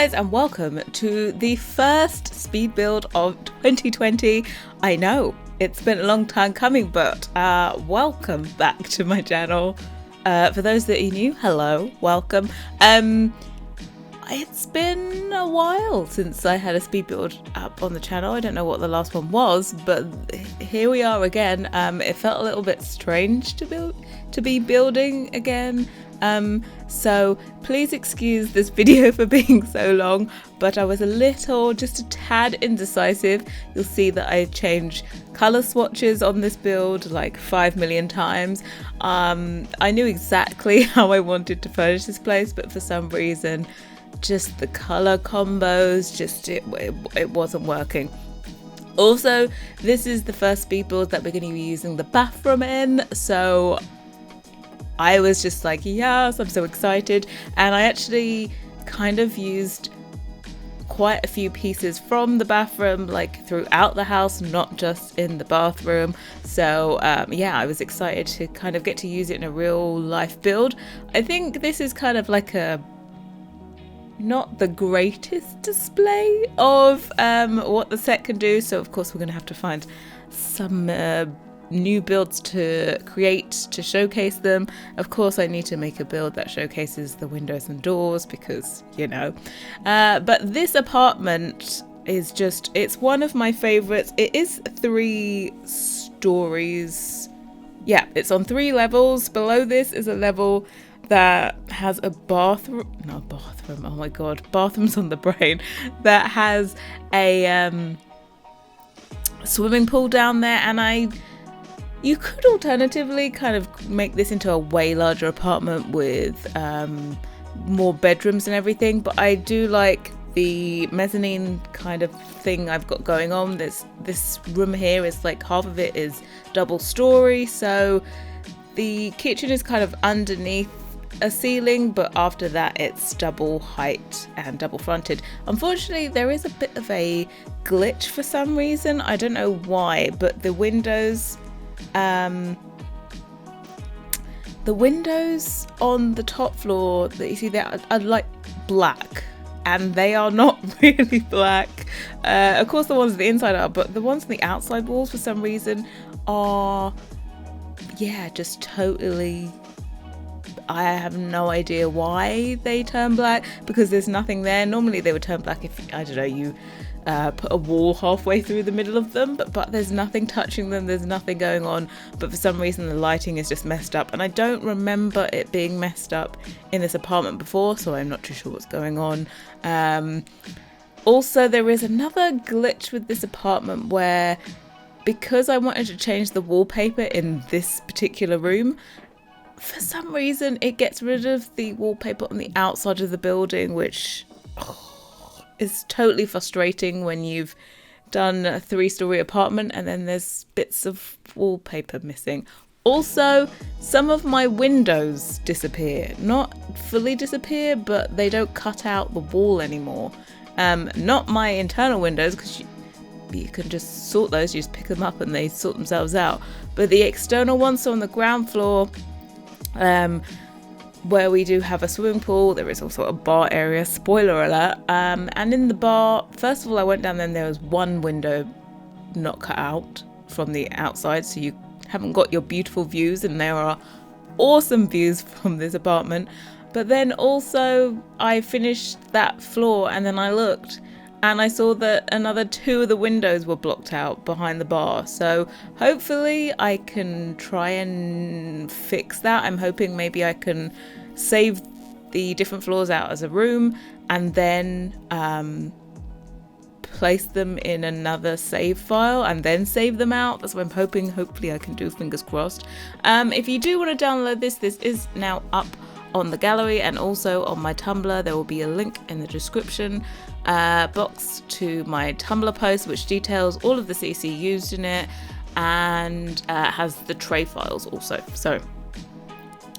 guys, and welcome to the first speed build of 2020. I know it's been a long time coming, but welcome back to my channel. For those that are new, hello, welcome. It's been a while since I had a speed build up on the channel. I don't know what the last one was, but here we are again. It felt a little bit strange to be building again. So please excuse this video for being so long, but I was just a tad indecisive. You'll see that I changed color swatches on this build like 5 million times. I knew exactly how I wanted to furnish this place, but for some reason just the color combos, it wasn't working. Also, this is the first speed build that we're going to be using the bathroom in, so I was just like, yes, I'm so excited. And I actually kind of used quite a few pieces from the bathroom, like throughout the house, not just in the bathroom. So yeah, I was excited to kind of get to use it in a real life build. I think this is kind of like not the greatest display of what the set can do. So of course we're going to have to find some new builds to create to showcase them. Of course I need to make a build that showcases the windows and doors because, you know. But this apartment is it's one of my favorites. It is 3 stories. Yeah, it's on 3 levels. Below this is a level that has a bathroom, oh my god, bathrooms on the brain, that has a swimming pool down there, and you could alternatively kind of make this into a way larger apartment with more bedrooms and everything, but I do like the mezzanine kind of thing I've got going on. This room here is like half of it is double story, so the kitchen is kind of underneath a ceiling, but after that it's double height and double fronted. Unfortunately, there is a bit of a glitch for some reason. I don't know why, but the windows on the top floor that you see there are like black, and they are not really black. Of course the ones on the inside are, but the ones on the outside walls for some reason are, yeah, just totally, I have no idea why they turn black, because there's nothing there. Normally they would turn black if, I don't know, you put a wall halfway through the middle of them, but there's nothing touching them, there's nothing going on, but for some reason the lighting is just messed up, and I don't remember it being messed up in this apartment before, so I'm not too sure what's going on. Also, there is another glitch with this apartment where, because I wanted to change the wallpaper in this particular room, for some reason it gets rid of the wallpaper on the outside of the building, which is totally frustrating when you've done a 3-story apartment and then there's bits of wallpaper missing. Also, some of my windows disappear. Not fully disappear, but they don't cut out the wall anymore. Not my internal windows, because you can just sort those, you just pick them up and they sort themselves out. But the external ones, so on the ground floor, where we do have a swimming pool, there is also a bar area, spoiler alert, and in the bar, first of all I went down there and there was one window not cut out from the outside, so you haven't got your beautiful views, and there are awesome views from this apartment. But then also I finished that floor and then I looked and I saw that another 2 of the windows were blocked out behind the bar. So hopefully I can try and fix that. I'm hoping maybe I can save the different floors out as a room and then place them in another save file and then save them out. That's what I'm hoping. Hopefully I can do, fingers crossed. If you do want to download this is now up on the gallery and also on my Tumblr. There will be a link in the description box to my Tumblr post, which details all of the CC used in it and has the tray files also. So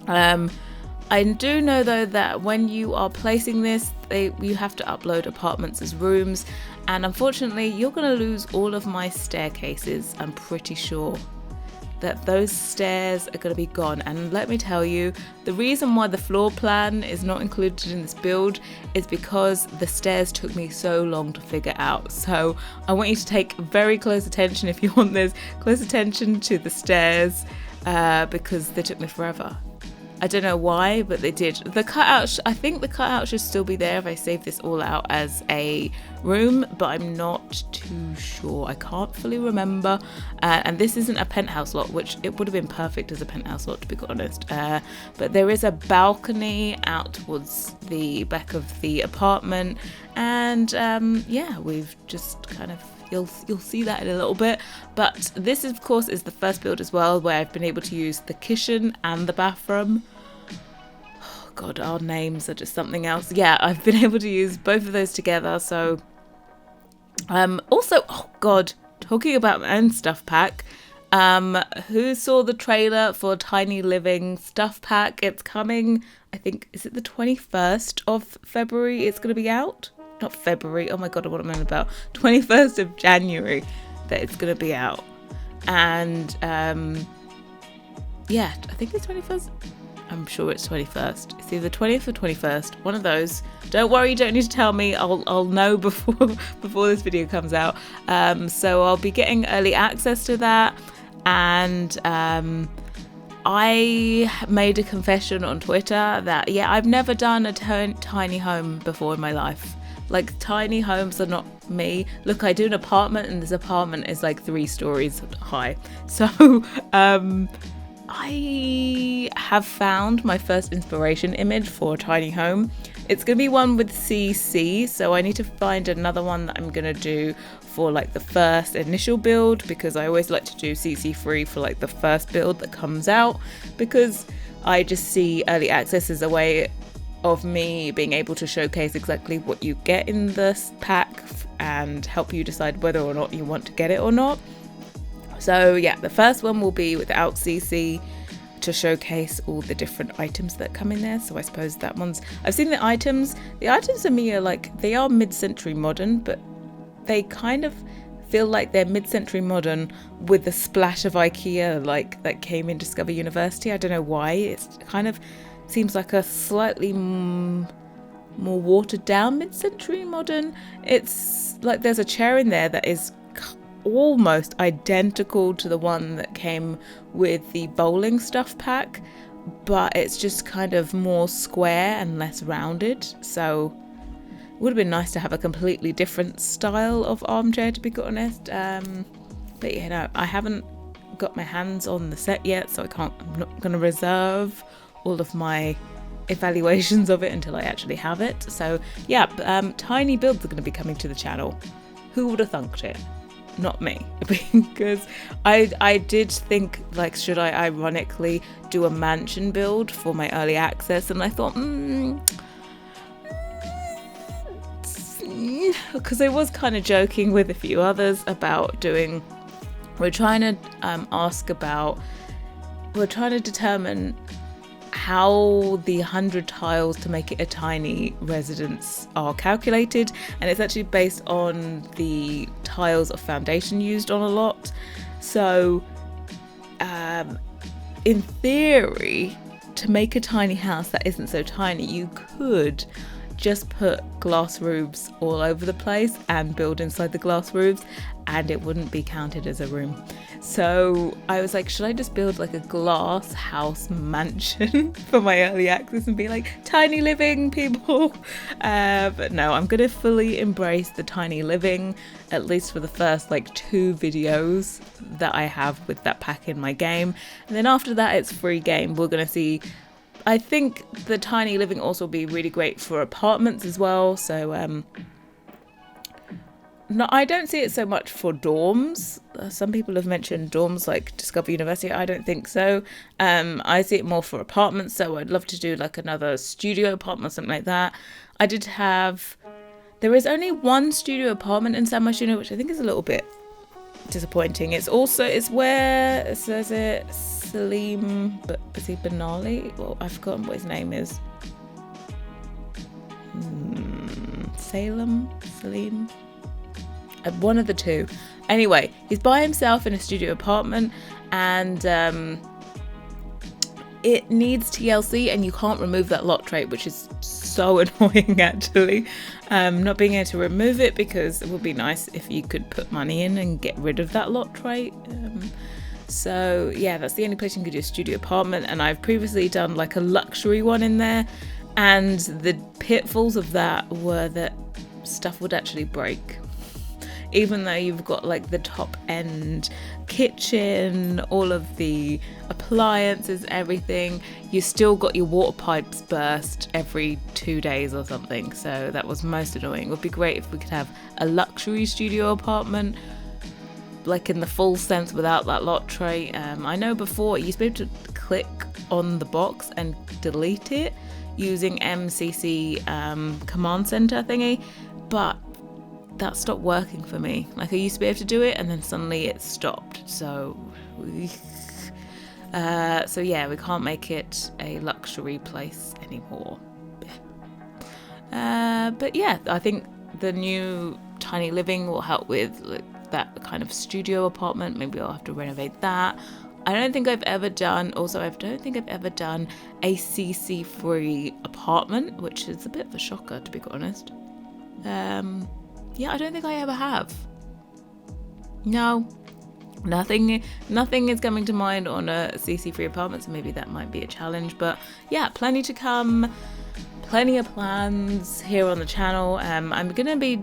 I do know though that when you are placing this, you have to upload apartments as rooms, and unfortunately you're going to lose all of my staircases, I'm pretty sure. that those stairs are going to be gone. And let me tell you, the reason why the floor plan is not included in this build is because the stairs took me so long to figure out. So I want you to take very close attention, if you want this, close attention to the stairs, because they took me forever. I don't know why, but they did. The cutout, I think the cutout should still be there if I save this all out as a room, but I'm not too sure. I can't fully remember. And this isn't a penthouse lot, which it would have been perfect as a penthouse lot, to be honest. But there is a balcony out towards the back of the apartment. And yeah, we've just kind of, you'll see that in a little bit. But this, of course, is the first build as well, where I've been able to use the kitchen and the bathroom. Oh God, our names are just something else. Yeah, I've been able to use both of those together. So also, oh God, talking about my own stuff pack. Who saw the trailer for Tiny Living stuff pack? It's coming, I think, is it the 21st of February it's going to be out? Not February, oh my God, what am I about? 21st of January that it's going to be out. And yeah, I think it's 21st. I'm sure it's 21st. It's either 20th or 21st, one of those. Don't worry, you don't need to tell me. I'll know before this video comes out. So I'll be getting early access to that. And I made a confession on Twitter that, yeah, I've never done a tiny home before in my life. Like, tiny homes are not me. Look, I do an apartment, and this apartment is like 3 stories high. So I have found my first inspiration image for a tiny home. It's going to be one with CC, so I need to find another one that I'm going to do for like the first initial build, because I always like to do CC free for like the first build that comes out, because I just see early access as a way of me being able to showcase exactly what you get in this pack and help you decide whether or not you want to get it or not. So yeah, the first one will be without CC to showcase all the different items that come in there. So I suppose that one's, I've seen the items to me are like, they are mid-century modern, but they kind of feel like they're mid-century modern with a splash of IKEA, like that came in Discover University. I don't know why. It's kind of seems like a slightly more watered down mid-century modern. It's like there's a chair in there that is almost identical to the one that came with the bowling stuff pack, but it's just kind of more square and less rounded. So it would have been nice to have a completely different style of armchair, to be honest. But you know, I haven't got my hands on the set yet, so I'm not going to reserve all of my evaluations of it until I actually have it. So yeah, tiny builds are going to be coming to the channel. Who would have thunked it? Not me, because I did think, like, should I ironically do a mansion build for my early access, and I thought because I was kind of joking with a few others about doing, we're trying to determine how the 100 tiles to make it a tiny residence are calculated, and it's actually based on the tiles of foundation used on a lot. So in theory, to make a tiny house that isn't so tiny, you could just put glass roofs all over the place and build inside the glass roofs, and it wouldn't be counted as a room. So I was like, should I just build like a glass house mansion for my early access and be like, tiny living people? But no, I'm gonna fully embrace the tiny living, at least for the first like 2 videos that I have with that pack in my game. And then after that, it's free game. We're gonna see. I think the tiny living also will be really great for apartments as well. So no, I don't see it so much for dorms. Some people have mentioned dorms like Discover University. I don't think so. I see it more for apartments. So I'd love to do like another studio apartment or something like that. There is only one studio apartment in San Marino, which I think is a little bit disappointing. It's where it says it Salim, but is he Benali? Well, I've forgotten what his name is. Salim? One of the two. Anyway, he's by himself in a studio apartment, and it needs TLC, and you can't remove that lock trait, which is so annoying actually. Not being able to remove it, because it would be nice if you could put money in and get rid of that lock trait. So yeah, that's the only place you can do a studio apartment, and I've previously done like a luxury one in there, and the pitfalls of that were that stuff would actually break. Even though you've got like the top end kitchen, all of the appliances, everything, you still got your water pipes burst every 2 days or something. So that was most annoying. It would be great if we could have a luxury studio apartment, like in the full sense, without that lock trait. I know before you used to be able to click on the box and delete it using MCC command center thingy, but that stopped working for me. Like I used to be able to do it, and then suddenly it stopped. So yeah, we can't make it a luxury place anymore. But yeah, I think the new tiny living will help with like that kind of studio apartment. Maybe I'll have to renovate that. I don't think I've ever done a CC free apartment, which is a bit of a shocker, to be honest. Yeah, I don't think I ever have. No, nothing is coming to mind on a CC free apartment, so maybe that might be a challenge. But yeah, plenty to come, plenty of plans here on the channel. I'm gonna be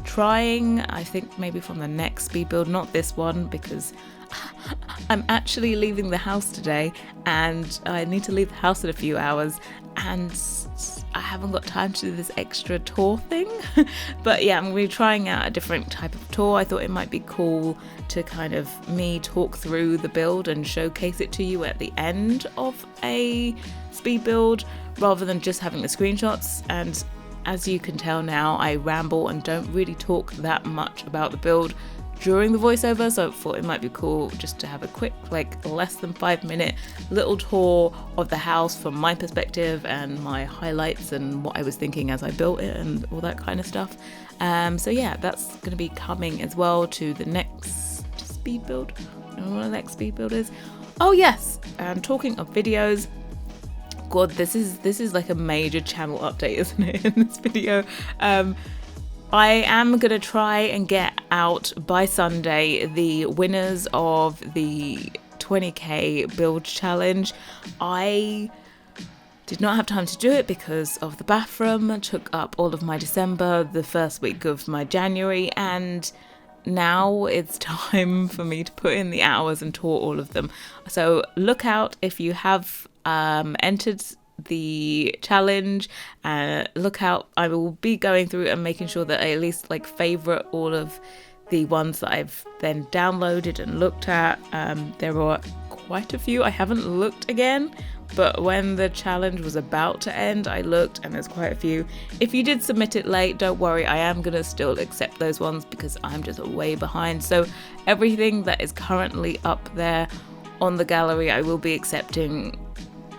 trying, I think maybe from the next speed build, not this one, because I'm actually leaving the house today, and I need to leave the house in a few hours, and I haven't got time to do this extra tour thing. But yeah, I'm going to be trying out a different type of tour. I thought it might be cool to kind of me talk through the build and showcase it to you at the end of a speed build, rather than just having the screenshots. And as you can tell now, I ramble and don't really talk that much about the build during the voiceover, so I thought it might be cool just to have a quick, like less than 5-minute little tour of the house from my perspective and my highlights and what I was thinking as I built it and all that kind of stuff. So yeah, that's going to be coming as well to the next speed build. I don't know what the next speed build is. Oh yes, and talking of videos, God, this is like a major channel update, isn't it, in this video? I am going to try and get out by Sunday the winners of the 20k build challenge. I did not have time to do it because of the BAFROOM. Took up all of my December, the first week of my January, and now it's time for me to put in the hours and tour all of them. So look out if you have entered the challenge. Look out, I will be going through and making sure that I at least like favorite all of the ones that I've then downloaded and looked at. There are quite a few I haven't looked again, but when the challenge was about to end, I looked, and there's quite a few. If you did submit it late, don't worry, I am gonna still accept those ones because I'm just way behind. So everything that is currently up there on the gallery, I will be accepting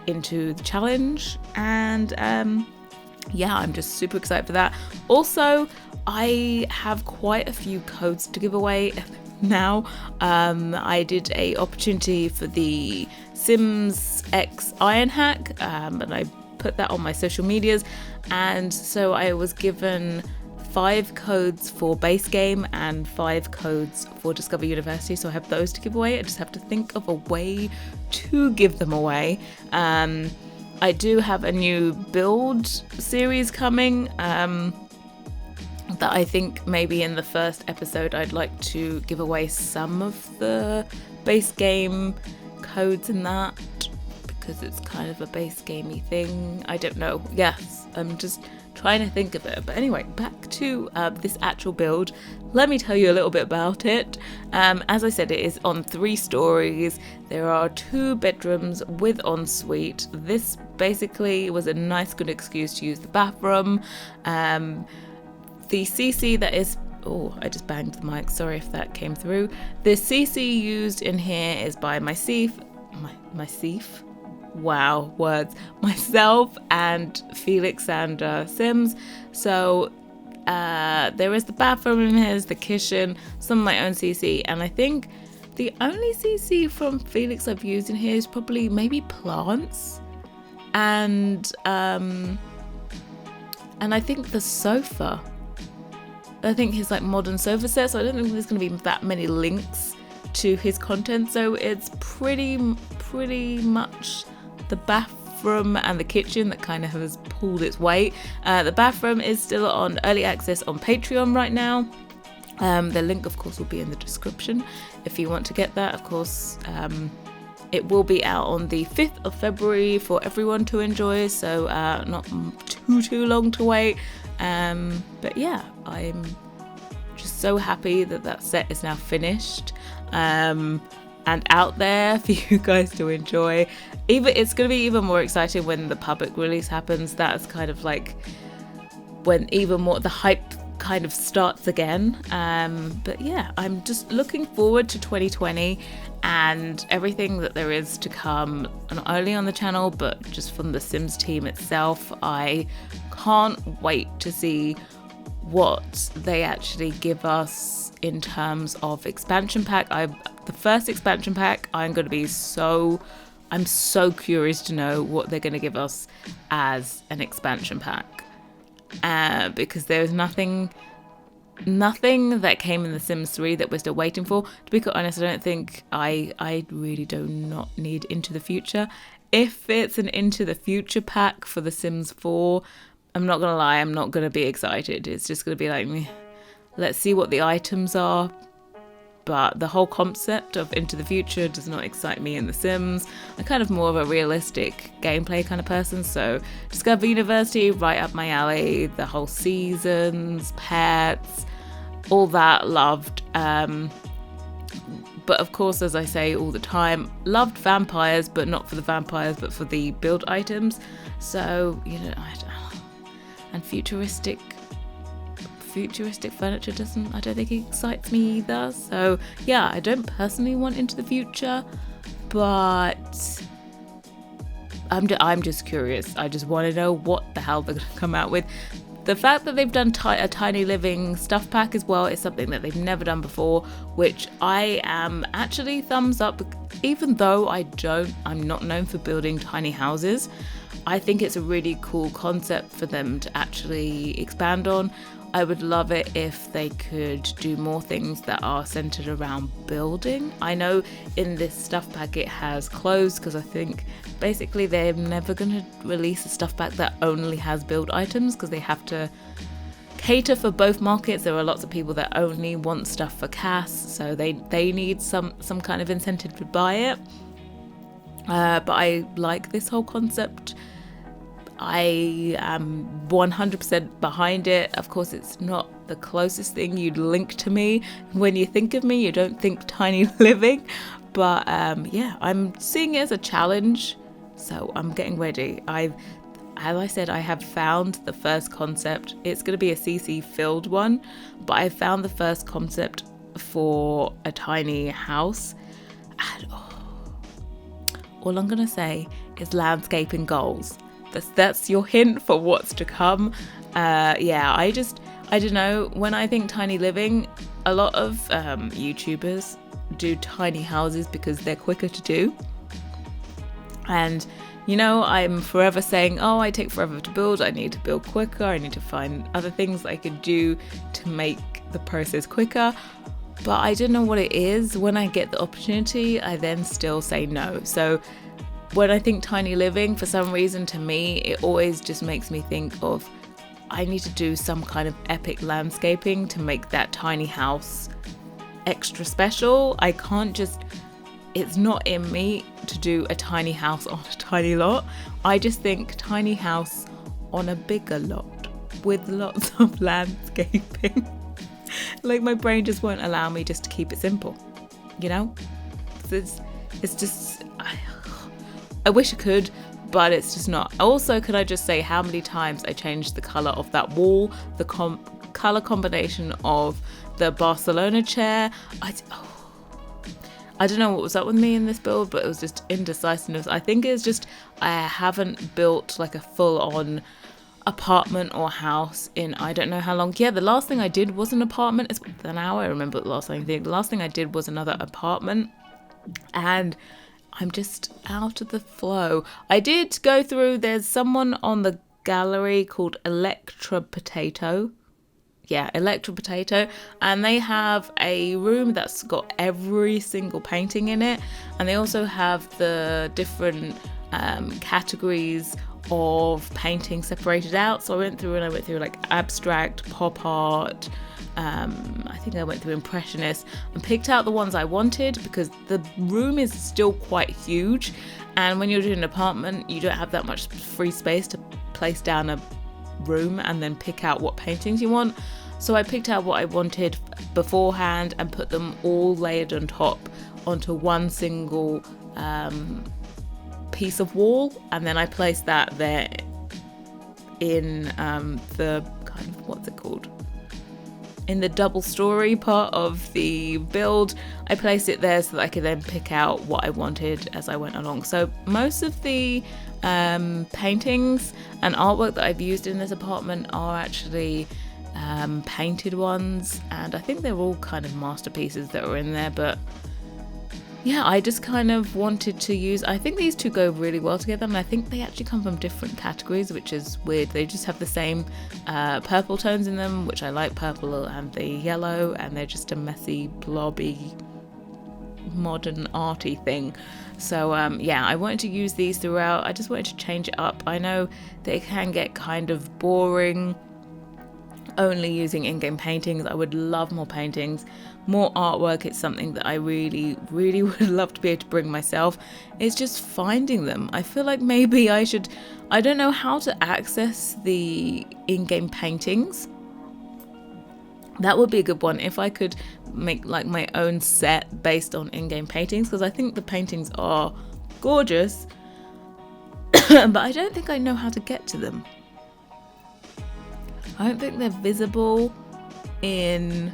into the challenge. And yeah, I'm just super excited for that. Also, I have quite a few codes to give away now. I did a opportunity for the Sims X Iron Hack, and I put that on my social medias, and so I was given 5 codes for base game and 5 codes for Discover University, so I have those to give away. I just have to think of a way to give them away. I do have a new build series coming that I think maybe in the first episode I'd like to give away some of the base game codes in that, because it's kind of a base gamey thing. I don't know. Yes, I'm just trying to think of it. But anyway, back to this actual build. Let me tell you a little bit about it. As I said, it is on 3 stories. There are 2 bedrooms with ensuite. This basically was a nice good excuse to use the bathroom. The CC that is, oh, I just banged the mic, sorry if that came through. The CC used in here is by myself, wow, words, myself and Felix and Sims. So there is the bathroom in here, the kitchen, some of my own CC, and I think The only CC from Felix I've used in here is probably maybe plants and I think the sofa. I think his like modern sofa set, so I don't think there's going to be that many links to his content, so it's pretty much the bathroom and the kitchen that kind of has pulled its weight. The bathroom is still on early access on Patreon right now. The link of course will be in the description if you want to get that. Of course it will be out on the 5th of February for everyone to enjoy, so not too long to wait. But yeah, I'm just so happy that set is now finished and out there for you guys to enjoy. It's going to be even more exciting when the public release happens. That's kind of like when even more the hype kind of starts again. But yeah, I'm just looking forward to 2020 and everything that there is to come, not only on the channel but just from the Sims team itself. I can't wait to see what they actually give us in terms of expansion pack. The first expansion pack, I'm so curious to know what they're going to give us as an expansion pack, because there's nothing that came in The Sims 3 that we're still waiting for. To be quite honest, I don't think I really do not need Into the Future. If it's an Into the Future pack for The Sims 4, I'm not gonna lie, I'm not gonna be excited. It's just gonna be like, meh. Let's see what the items are. But the whole concept of Into the Future does not excite me in The Sims. I'm kind of more of a realistic gameplay kind of person, so Discover University, right up my alley. The whole seasons, pets, all that, loved. But of course, as I say all the time, loved vampires, but not for the vampires, but for the build items. So, you know, and futuristic furniture I don't think it excites me either. So yeah, I don't personally want Into the Future, but I'm just curious. I just want to know what the hell they're going to come out with. The fact that they've done a Tiny Living stuff pack as well is something that they've never done before, which I am actually thumbs up. Even though I'm not known for building tiny houses, I think it's a really cool concept for them to actually expand on. I would love it if they could do more things that are centered around building. I know in this stuff pack it has clothes, because I think basically they're never going to release a stuff pack that only has build items, because they have to cater for both markets. There are lots of people that only want stuff for cash, so they need some kind of incentive to buy it. But I like this whole concept. I am 100% behind it. Of course, it's not the closest thing you'd link to me. When you think of me, you don't think Tiny Living. But yeah, I'm seeing it as a challenge, so I'm getting ready. As I said, I have found the first concept. It's going to be a CC filled one, but I found the first concept for a tiny house. And all I'm going to say is landscaping goals. That's your hint for what's to come. Yeah, I don't know. When I think Tiny Living, a lot of YouTubers do tiny houses because they're quicker to do. And, you know, I'm forever saying, oh, I take forever to build. I need to build quicker. I need to find other things I could do to make the process quicker. But I don't know what it is. When I get the opportunity, I then still say no. So when I think Tiny Living, for some reason, to me, it always just makes me think of, I need to do some kind of epic landscaping to make that tiny house extra special. I can't just, it's not in me to do a tiny house on a tiny lot. I just think tiny house on a bigger lot with lots of landscaping. Like, my brain just won't allow me just to keep it simple, you know? It's just, I wish I could, but it's just not. Also, could I just say how many times I changed the colour of that wall, the colour combination of the Barcelona chair. I don't know what was up with me in this build, but it was just indecisiveness. I think it's just I haven't built like a full-on apartment or house in I don't know how long. Yeah, the last thing I did was an apartment. It's now I remember the last thing I did. The last thing I did was another apartment, and I'm just out of the flow. I did go through, there's someone on the gallery called Electra Potato. Yeah, Electra Potato, and they have a room that's got every single painting in it, and they also have the different categories of painting separated out. So I went through like abstract, pop art, I think I went through impressionist, and picked out the ones I wanted, because the room is still quite huge, and when you're doing an apartment you don't have that much free space to place down a room and then pick out what paintings you want. So I picked out what I wanted beforehand and put them all layered on top onto one single piece of wall, and then I placed that there in the kind of, what's it called, in the double story part of the build. I placed it there so that I could then pick out what I wanted as I went along. So most of the paintings and artwork that I've used in this apartment are actually painted ones, and I think they're all kind of masterpieces that are in there. But yeah, I just kind of wanted to use, I think these two go really well together, and I think they actually come from different categories, which is weird. They just have the same purple tones in them, which I like, purple and the yellow, and they're just a messy, blobby, modern arty thing. So yeah, I wanted to use these throughout. I just wanted to change it up. I know that it can get kind of boring only using in-game paintings. I would love more paintings, more artwork. It's something that I really would love to be able to bring myself. It's just finding them. I feel like maybe I don't know how to access the in-game paintings. That would be a good one, if I could make like my own set based on in-game paintings, because I think the paintings are gorgeous but I don't think I know how to get to them. I don't think they're visible in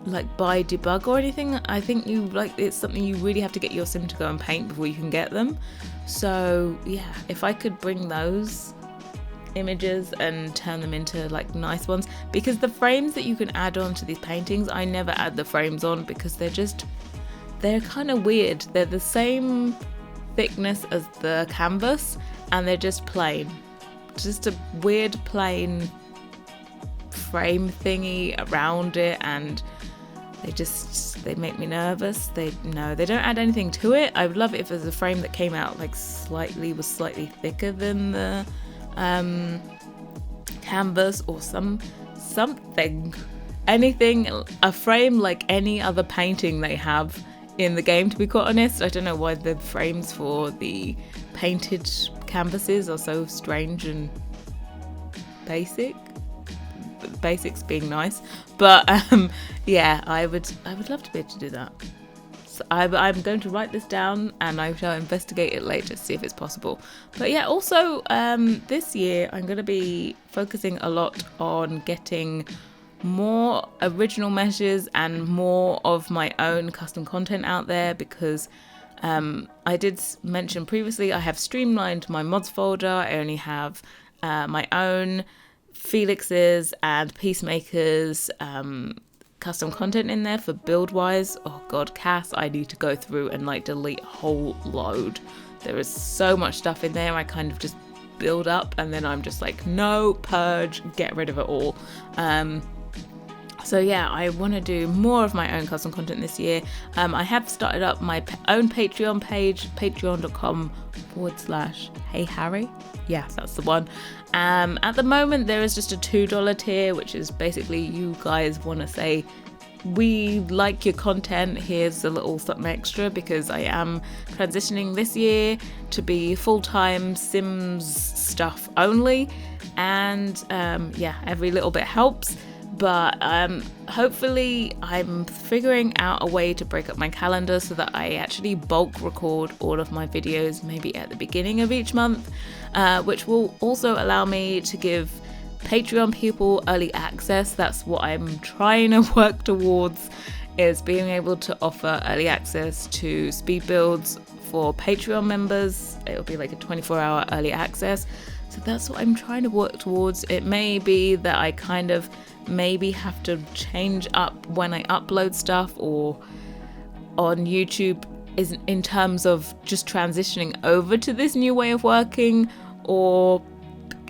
like by debug or anything. I think it's something you really have to get your sim to go and paint before you can get them. So yeah, if I could bring those images and turn them into like nice ones, because the frames that you can add on to these paintings, I never add the frames on because they're kind of weird. They're the same thickness as the canvas and they're just plain, just a weird plain frame thingy around it, and they make me nervous. They don't add anything to it. I would love it if there's a frame that came out like was slightly thicker than the canvas or something, anything, a frame like any other painting they have in the game, to be quite honest. I don't know why the frames for the painted canvases are so strange and basic. Basics being nice, but yeah, I would love to be able to do that. So I'm going to write this down and I shall investigate it later to see if it's possible. But yeah, also this year I'm going to be focusing a lot on getting more original meshes and more of my own custom content out there, because I did mention previously I have streamlined my mods folder. I only have my own Felix's and Peacemaker's custom content in there for build wise. Oh god, Cass, I need to go through and like delete a whole load. There is so much stuff in there. I kind of just build up and then I'm just like, no, purge, get rid of it all. So yeah, I want to do more of my own custom content this year. I have started up my own Patreon page, patreon.com/Hey Harrie. Yes, that's the one. At the moment, there is just a $2 tier, which is basically you guys want to say, we like your content, here's a little something extra, because I am transitioning this year to be full-time Sims stuff only. And yeah, every little bit helps. But hopefully I'm figuring out a way to break up my calendar so that I actually bulk record all of my videos maybe at the beginning of each month, which will also allow me to give Patreon people early access. That's what I'm trying to work towards, is being able to offer early access to speed builds for Patreon members. It'll be like a 24-hour early access. So that's what I'm trying to work towards. It may be that I kind of maybe have to change up when I upload stuff, or on YouTube is in terms of just transitioning over to this new way of working, or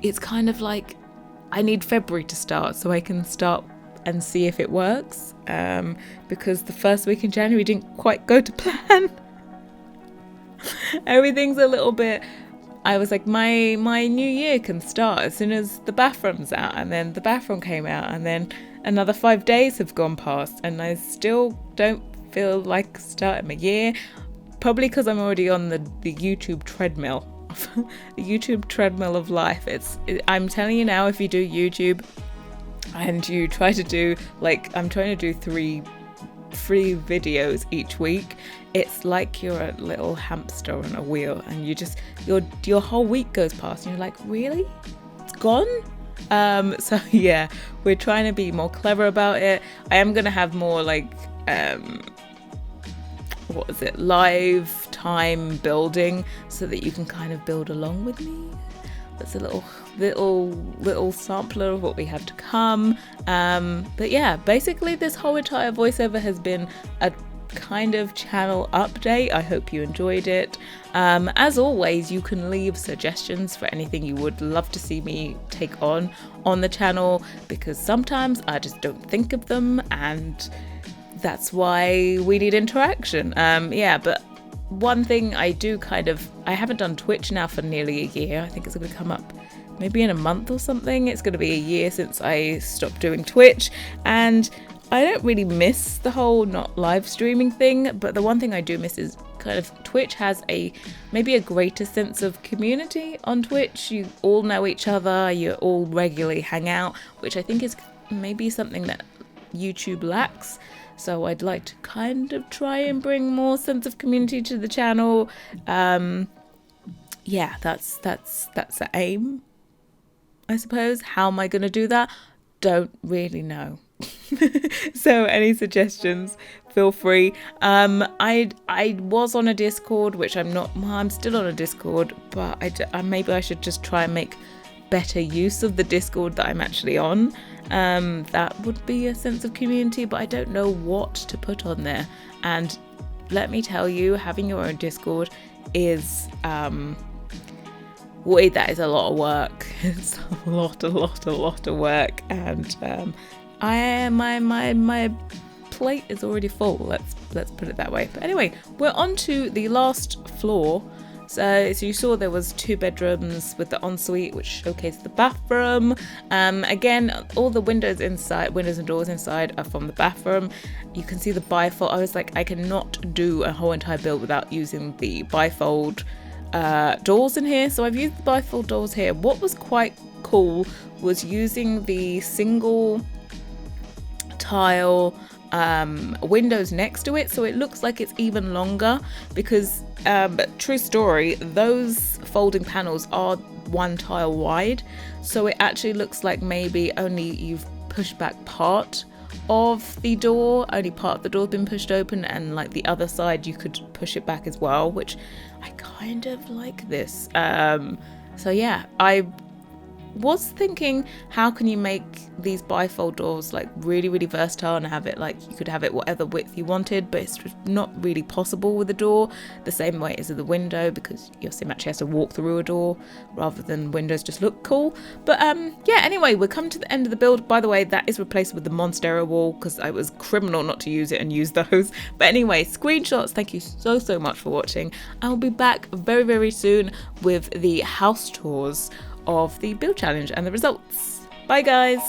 it's kind of like I need February to start so I can start and see if it works, because the first week in January didn't quite go to plan. Everything's a little bit, I was like, my new year can start as soon as the BAFROOM's out, and then the BAFROOM came out, and then another 5 days have gone past, and I still don't feel like starting my year, probably because I'm already on the YouTube treadmill. The YouTube treadmill of life. I'm telling you now, if you do YouTube and you try to do, like, I'm trying to do 3 videos each week, it's like you're a little hamster on a wheel, and you just your whole week goes past and you're like, really, it's gone. So yeah, we're trying to be more clever about it. I am gonna have more like live time building, so that you can kind of build along with me. That's a little sampler of what we have to come. But yeah, basically this whole entire voiceover has been a kind of channel update. I hope you enjoyed it. As always, you can leave suggestions for anything you would love to see me take on the channel, because sometimes I just don't think of them, and that's why we need interaction. Yeah, but one thing I haven't done Twitch now for nearly a year. I think it's going to come up maybe in a month or something. It's going to be a year since I stopped doing Twitch, and I don't really miss the whole not live streaming thing, but the one thing I do miss is kind of Twitch has maybe a greater sense of community on Twitch. You all know each other, you all regularly hang out, which I think is maybe something that YouTube lacks. So I'd like to kind of try and bring more sense of community to the channel. Yeah, that's the aim, I suppose. How am I going to do that? Don't really know. So any suggestions, feel free. I was on a Discord, which I'm still on a Discord, but maybe I should just try and make better use of the Discord that I'm actually on. That would be a sense of community, but I don't know what to put on there. And let me tell you, having your own Discord is that is a lot of work. It's a lot of work, and my plate is already full. Let's put it that way. But anyway, we're on to the last floor. So you saw there was 2 bedrooms with the ensuite, which showcased the bathroom. Again, all the windows and doors inside are from the bathroom. You can see the bifold. I was like, I cannot do a whole entire build without using the bifold doors in here. So I've used the bifold doors here. What was quite cool was using the single tile windows next to it, so it looks like it's even longer, because true story, those folding panels are 1 tile wide, so it actually looks like maybe only you've pushed back part of the door, only part of the door's been pushed open, and like the other side you could push it back as well, which I kind of like this. So yeah, I was thinking, how can you make these bifold doors like really versatile and have it like you could have it whatever width you wanted, but it's just not really possible with a door the same way as with the window, because your sim actually has to walk through a door rather than windows just look cool. But yeah, anyway, we're coming to the end of the build. By the way, that is replaced with the Monstera wall, because I was criminal not to use it and use those. But anyway, screenshots, thank you so much for watching. I will be back very soon with the house tours of the build challenge and the results. Bye guys.